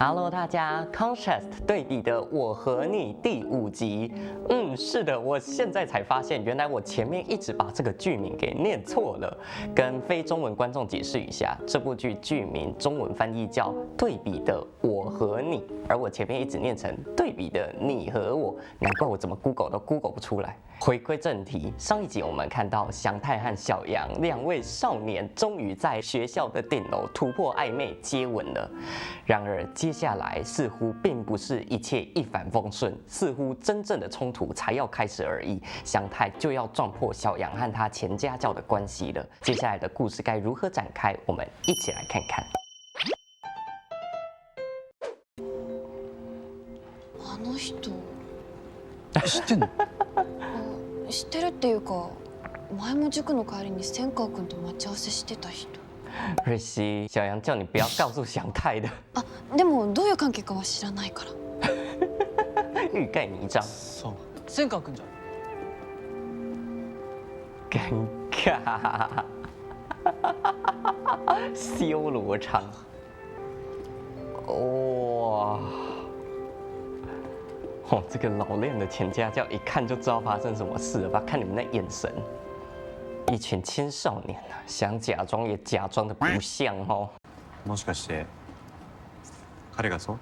Hello，大家，Contrast 对比的我和你第5集。是的，我现在才发现，原来我前面一直把这个剧名给念错了。跟非中文观众解释一下，这部剧剧名中文翻译叫《对比的我和你》，而我前面一直念成《对比的你和我》，难怪我怎么 Google 都 Google 不出来。回归正题，上一集我们看到祥太和小杨2位少年终于在学校的顶楼突破暧昧接吻了。然而接下来似乎并不是一切一帆风顺，似乎真正的衝突才要開始而已。祥太就要撞破小楊和他前家教的關係了。接下來的故事該如何展開？我們一起來看看。あの人知ってんの？知ってるっていうか、前も塾の帰りに千川君と待ち合わせしてた人。瑞希，小杨叫你不要告诉祥太的。あ、でもどういう関係かは知らないから。欲盖弥彰。そう。千川君じゃん。尴尬。修羅場。哇！哦，这个老练的前家教一看就知道发生什么事了吧？看你们那眼神。一群青少年啊，想假装也假装的不像哦。もしかして彼がそう？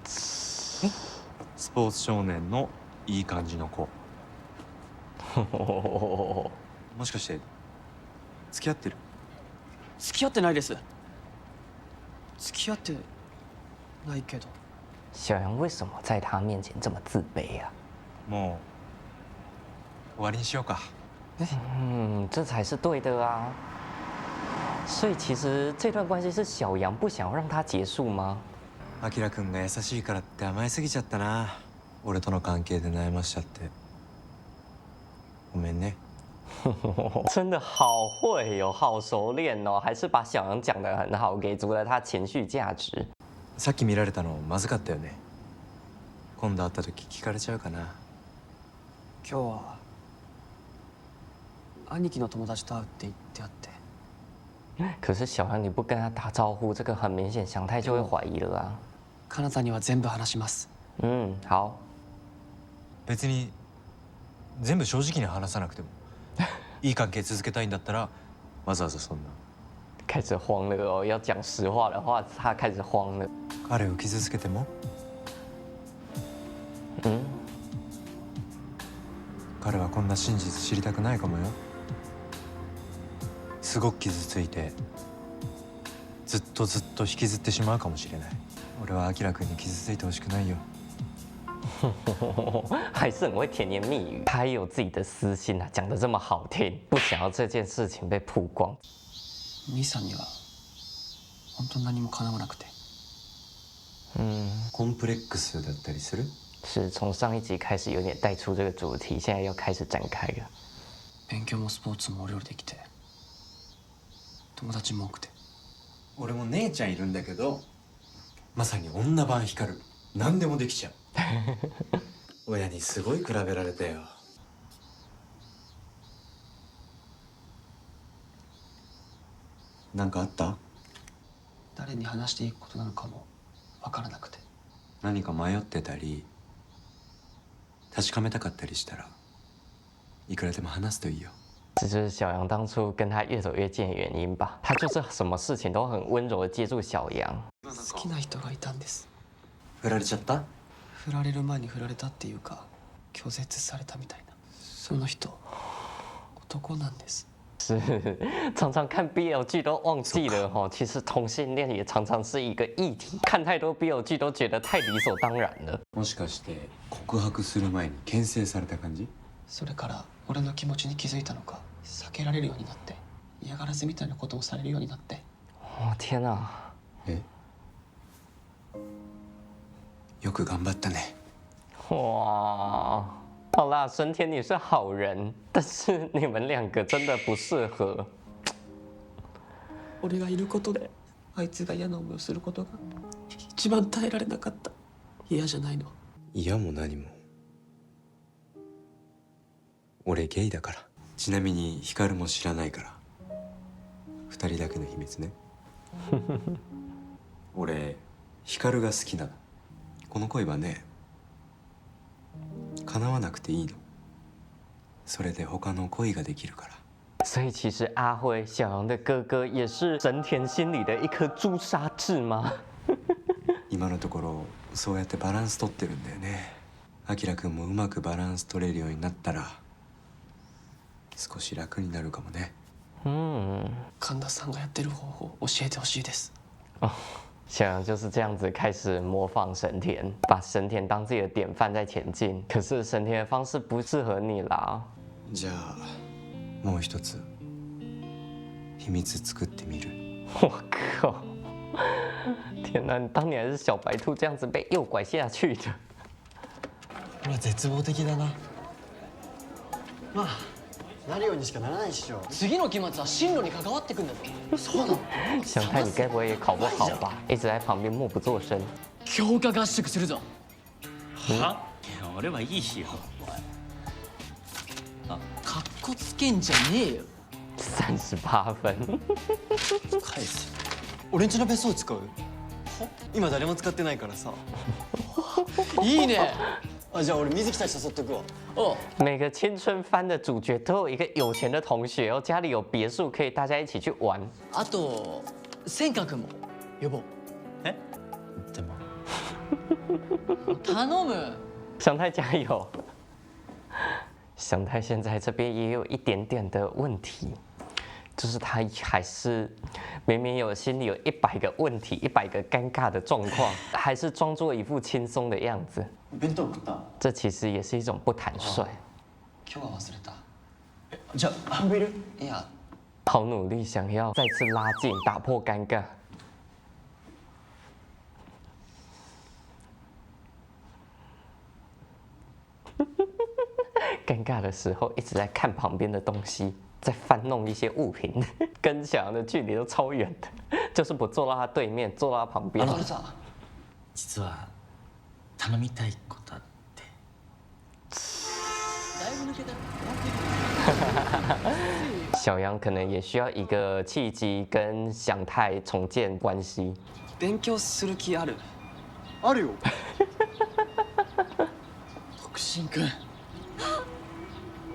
スポーツ少年のいい感じの子。もしかして付き合ってる？付き合ってないです。付き合ってないけど。小杨为什么在他面前这么自卑啊？もう終わりにしようか。这才是对的啊。所以其实这段关系是小杨不想让它结束吗？アキラくんが優しいからって甘えすぎちゃったな。俺との関係で悩ましちゃって。ごめんね。真的好会哦，好熟练哦，还是把小杨讲得很好，给足了他情绪价值。さっき見られたのまずかったよね。今度会った時聞かれちゃうかな。今日は兄貴の友達と会うって言ってあって。可是小杨你不跟他打招呼，这个很明显祥太就会怀疑了啊。彼方には全部話します。好。別に全部正直に話さなくてもいい関係続けたいんだったらわざわざそんな。开始慌了哦，要讲实话的话，他开始慌了。彼を傷つけても？彼はこんな真実知りたくないかもよ。すごく傷ついてずっと引きずってしまうかもしれない。俺はアキラ君に傷ついてほしくないよ。还是很会甜言蜜语，他也有自己的私心啊，讲得这么好听，不想要这件事情被曝光。兄さんには本当何も叶わなくて。コンプレックスだったりする？是从上一集开始有点带出这个主题，现在要开始展开了。勉強もスポーツもお料理できて、友達も多くて。俺も姉ちゃんいるんだけど、まさに女版光る。何でもできちゃう。親にすごい比べられたよ。なんかあった？誰に話していいことなのかも分からなくて。何か迷ってたり確かめたかったりしたらいくらでも話すといいよ。这就是小杨当初跟他越走越近的原因吧。他就是什么事情都很温柔的接住小杨。好きな人がいたんです。振られちゃった？振られる前に振られたっていうか、拒絶されたみたいな。その人男なんです。是，常常看 BL 剧都忘记了哈，其实同性恋也常常是一个议题。看太多 BL 剧都觉得太理所当然了。もしかして告白する前に牽制された感じ？それから俺の気持ちに気づいたのか、避けられるようになって、嫌がらせみたいなことをされるようになって。天哪！よく頑張ったね。哇，好啦，神田你是好人，但是你们2个真的不适合。俺がいることであいつが嫌な思いをすることが一番耐えられなかった。嫌じゃないの。嫌も何も。俺ゲイだから。ちなみに光も知らないから。2人だけの秘密ね。俺光が好きなの。この恋はね、叶わなくていいの。それで他の恋ができるから。所以其实阿辉小杨的哥哥也是神田心里的一颗朱砂痣吗？今のところそうやってバランス取ってるんだよね。あきらくんもうまくバランス取れるようになったら少し楽になるかもね。神田さんがやってる方法教えてほしいです。小杨就是这样子开始模仿神田，把神田当自己的典范在前进。可是神田的方式不适合你啦。じゃあもう一つ秘密作ってみる。我靠！天哪，你当年还是小白兔这样子被诱拐下去的。これは絶望的だな。まあなるようにしかならないっしょ。次の期末は進路に関わってくんだぞ。そうなの？祥太，你该不会也考不好吧？一直在旁边默不作声。強化合宿するぞ。は？いや俺はいいよ。かっこつけんじゃねえよ。38分。返す。俺んちの別荘使う？今誰も使ってないからさ。いいね。あ、じゃあ俺水木たち誘っとくわ。哦。每个青春番的主角都有一个有钱的同学哦，家里有别墅，可以大家一起去玩。あと千華君も呼ぼう。え？でも。頼む。祥太加油！祥太现在这边也有一点点的问题，就是他还是明明心里有100个问题，100个尴尬的状况，还是装作一副轻松的样子。弁当食った？这其实也是一种不坦率。今日は忘れた。じゃあ半分いる？いや。好努力想要再次拉近，打破尴尬。尴尬的时候一直在看旁边的东西，在翻弄一些物品，跟小杨的距离都超远的，就是不坐到他对面，坐到他旁边。実は頼みたいことあって。小杨可能也需要一个契机跟祥太重建关系。勉強する気ある？あるよ。徳信君。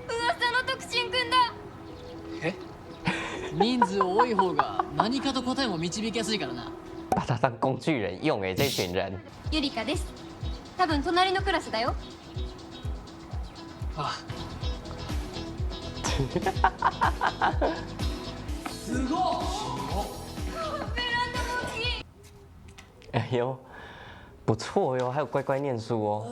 噂の徳信君だ。え？人数多い方が何かと答えも導きやすいからな。把他当工具人用哎，这群人。ゆりかです。多分隣のクラスだよ。あ。すごっ。ベランダも大きい。哎呦，不错哟，还有乖乖念书哦。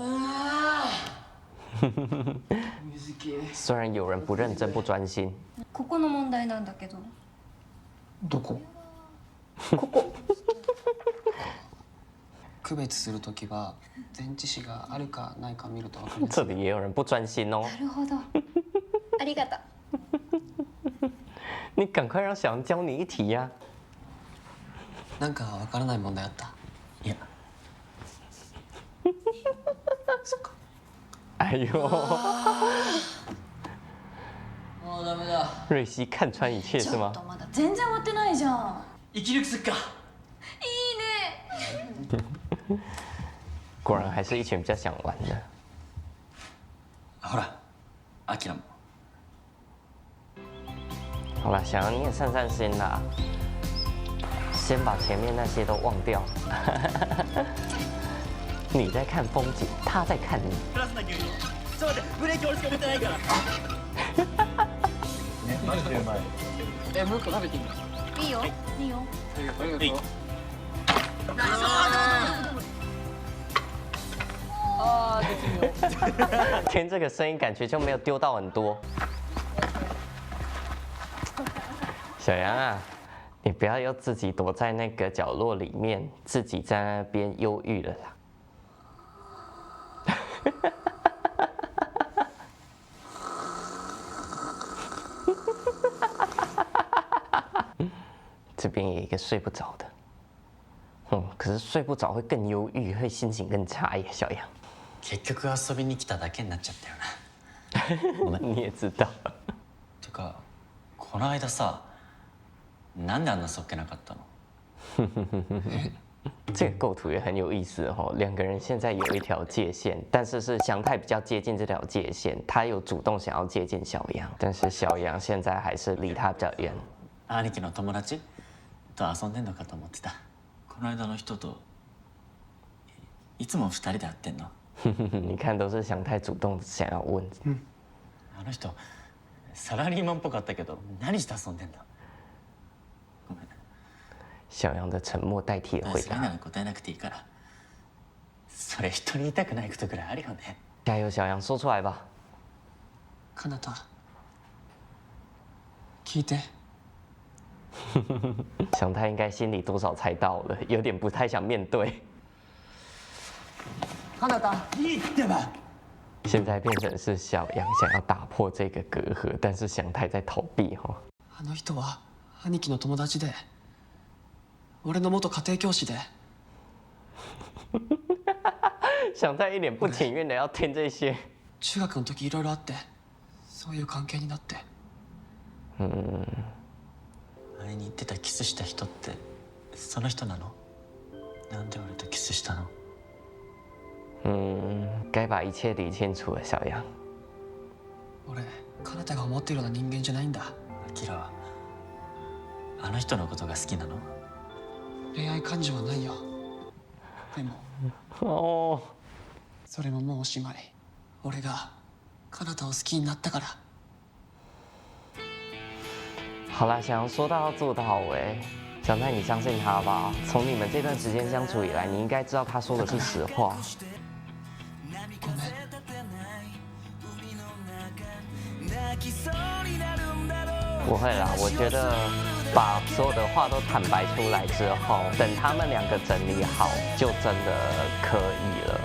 虽然有人不认真不专心。ここの問題なんだけど。どこ？区別するときは前置詞があるかないか見ると分かる。这里也有人不专心哦。なるほど。ありがとう。你赶快让小杨教你一题呀。なんか分からない問題あった？いや。そっか。哎呦。もうダメだ。瑞希看穿一切是吗？ちょっとまだ全然終わってないじゃん。生き抜くすっか。いいね。果然还是一群比较想玩的。ほら、アキラも。好了，想要你也散散心啦，先把前面那些都忘掉。你在看风景，他在看你。プラスな牛乳。ちょっと待って、ブレーキ俺しか持ってないから。ね、マジでうまい。もう一個食べていいの？いいよ。いいよ。ありがとう。啊，絶妙。听这个声音，感觉就没有丢到很多。小杨啊，你不要又自己躲在那个角落里面，自己在那边忧郁了啦。这边有一个睡不着的，可是睡不着会更忧郁，会心情更差耶，小杨。結局遊びに来ただけになっちゃったよな。ごめん。你也知道。てか、この間さ、なんであんなそっけなかったの？这个构图也很有意思哦，两个人现在有一条界限，但是是祥太比较接近这条界限，他有主动想要接近小杨，但是小杨现在还是离他比较远。兄貴の友達と遊んでんのかと思ってた。この間の人といつも2人で会ってんの？你看，都是祥太主动想要问。あの人サラリーマンっぽかったけど何して遊んでんだ？ごめん。小杨的沉默代替了回それな答。ら答えなくていいから。それ人に言いたくないことぐらいあるよね。加油，小杨，说出来吧。かなた聞いて。祥太应该心里多少猜到了，有点不太想面对。かなたいいってば。现在变成是小杨想要打破这个隔阂，但是祥太在逃避哈。あの人は兄貴の友達で俺の元家庭教師で。祥太一脸不情愿的要听这些。中学の時いろいろあってそういう関係になって。あれに言ってたキスした人ってその人なの？なんで俺とキスしたの？该把一切理清楚了，小杨。俺かなたが思ってるような人間じゃないんだ。アキラはあの人のことが好きなの？恋愛感情はないよ。でも哦，それももうおしまい。俺がかなたを好きになったから。好啦，小杨说到要做到哎。祥太，你相信他吧。从你们这段时间相处以来，你应该知道他说的是实话。ごめん。不会啦，我觉得把所有的话都坦白出来之后，等他们两个整理好，就真的可以了。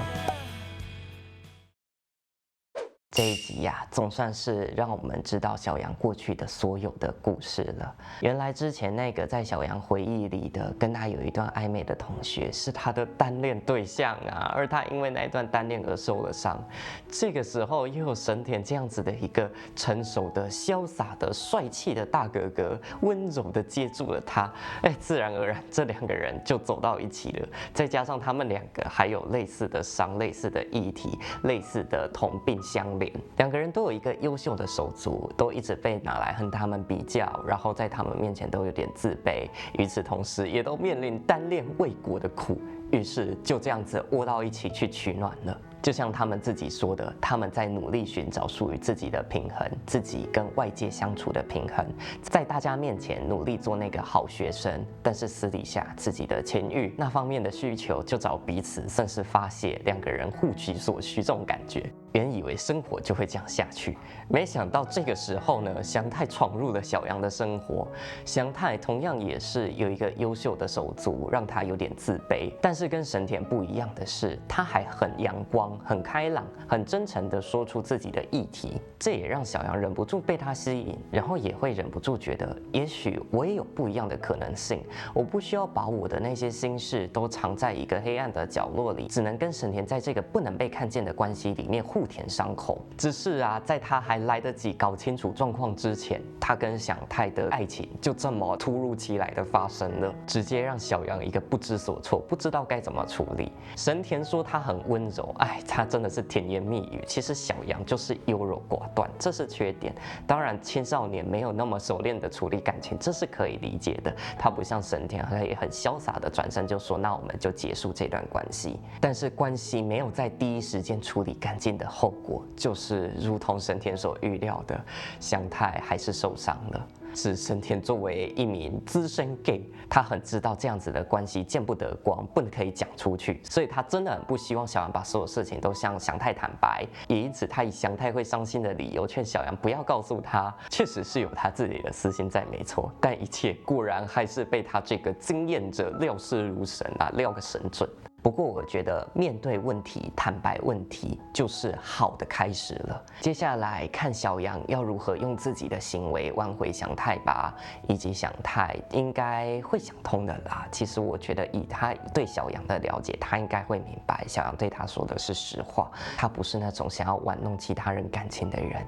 这一集呀，总算是让我们知道小杨过去的所有的故事了。原来之前那个在小杨回忆里的跟他有一段暧昧的同学是他的单恋对象啊，而他因为那一段单恋而受了伤。这个时候又有神田这样子的一个成熟的、潇洒的、帅气的大哥哥，温柔的接住了他，自然而然这两个人就走到一起了。再加上他们两个还有类似的伤、类似的议题、类似的同病相怜。两个人都有一个优秀的手足，都一直被拿来和他们比较，然后在他们面前都有点自卑，与此同时也都面临单恋未果的苦，于是就这样子窝到一起去取暖了。就像他们自己说的，他们在努力寻找属于自己的平衡，自己跟外界相处的平衡，在大家面前努力做那个好学生，但是私底下自己的情欲那方面的需求就找彼此算是发泄，两个人互取所需这种感觉。原以为生活就会这样下去，没想到这个时候呢，祥太闯入了小杨的生活。祥太同样也是有一个优秀的手足，让他有点自卑。但是跟神田不一样的是，他还很阳光、很开朗、很真诚地说出自己的议题，这也让小杨忍不住被他吸引，然后也会忍不住觉得，也许我也有不一样的可能性，我不需要把我的那些心事都藏在一个黑暗的角落里，只能跟神田在这个不能被看见的关系里面互填伤口。只是啊，在他还来得及搞清楚状况之前，他跟祥太的爱情就这么突如其来的发生了，直接让小杨一个不知所措，不知道该怎么处理。神田说他很温柔，他真的是甜言蜜语。其实小杨就是优柔寡断，这是缺点。当然，青少年没有那么熟练的处理感情，这是可以理解的。他不像神田，他也很潇洒的转身就说：“那我们就结束这段关系。”但是关系没有在第一时间处理干净的后果，就是如同神田所预料的，祥太还是受伤了。是神田作为一名资深 gay， 他很知道这样子的关系见不得光，不能可以讲出去，所以他真的很不希望小杨把所有事情都向祥太坦白，也因此他以祥太会伤心的理由劝小杨不要告诉他，确实是有他自己的私心在没错，但一切果然还是被他这个经验者料事如神啊，料个神准。不过我觉得面对问题、坦白问题就是好的开始了。接下来看小杨要如何用自己的行为挽回祥太吧，以及祥太应该会想通的啦。其实我觉得以他对小杨的了解，他应该会明白小杨对他说的是实话，他不是那种想要玩弄其他人感情的人。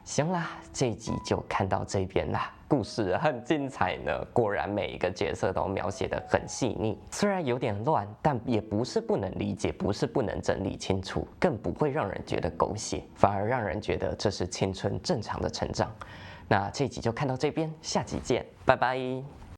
行啦，这一集就看到这边啦。故事很精彩呢，果然每一个角色都描写得很细腻。虽然有点乱，但也不是不能理解，不是不能整理清楚，更不会让人觉得狗血，反而让人觉得这是青春正常的成长。那这一集就看到这边，下集见，拜拜。